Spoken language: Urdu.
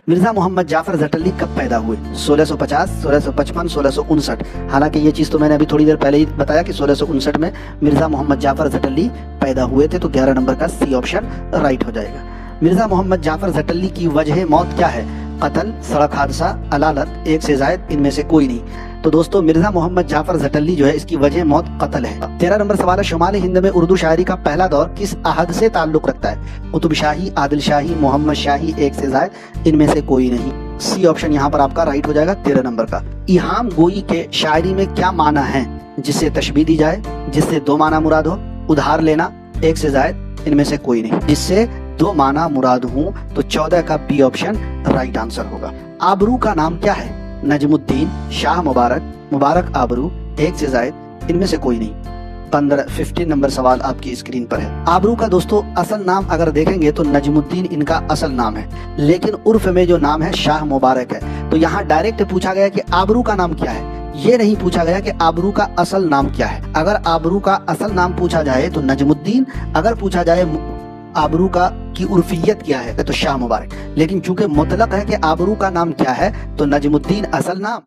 مرزا محمد جعفر زٹلی کب پیدا ہوئے؟ 1650، 1655، 1659۔ حالانکہ یہ چیز تو میں نے ابھی تھوڑی دیر پہلے ہی بتایا کہ 1659 میں مرزا محمد جعفر زٹلی پیدا ہوئے تھے، تو 11 نمبر کا سی آپشن رائٹ ہو جائے گا۔ مرزا محمد جعفر زٹلی کی وجہ موت کیا ہے؟ قتل، سڑک حادثہ، علالت، ایک سے زائد، ان میں سے کوئی نہیں۔ تو دوستو مرزا محمد جعفر زٹلی جو ہے اس کی وجہ موت قتل ہے۔ 13 نمبر سوال ہے، شمالی ہند میں اردو شاعری کا پہلا دور کس عہد سے تعلق رکھتا ہے؟ قطب شاہی، عادل شاہی، محمد شاہی، ایک سے زائد، ان میں سے کوئی نہیں۔ سی آپشن یہاں پر آپ کا رائٹ ہو جائے گا 13 نمبر کا۔ ایہام گوئی کے شاعری میں کیا معنی ہے؟ جس سے تشبیہ دی جائے، جس سے دو معنی مراد ہو، ادھار لینا، ایک سے زائد، ان میں سے کوئی نہیں۔ جس سے دو معنی مراد ہوں تو 14 کا بی آپشن رائٹ آنسر ہوگا۔ آبرو کا نام کیا ہے؟ نجم الدین، شاہ مبارک، مبارک آبرو، ایک سے زائد، ان میں سے کوئی نہیں۔ 15 نمبر سوال آپ کی اسکرین پر ہے۔ آبرو کا دوستو اصل نام اگر دیکھیں گے تو نجم الدین ان کا اصل نام ہے، لیکن عرف میں جو نام ہے شاہ مبارک ہے۔ تو یہاں ڈائریکٹ پوچھا گیا کہ آبرو کا نام کیا ہے، یہ نہیں پوچھا گیا کہ آبرو کا اصل نام کیا ہے۔ اگر آبرو کا اصل نام پوچھا جائے تو نجم الدین، اگر پوچھا جائے آبرو کا کی عرفیت کیا ہے تو شاہ مبارک، لیکن چونکہ مطلق ہے کہ آبرو کا نام کیا ہے تو نجم الدین اصل نام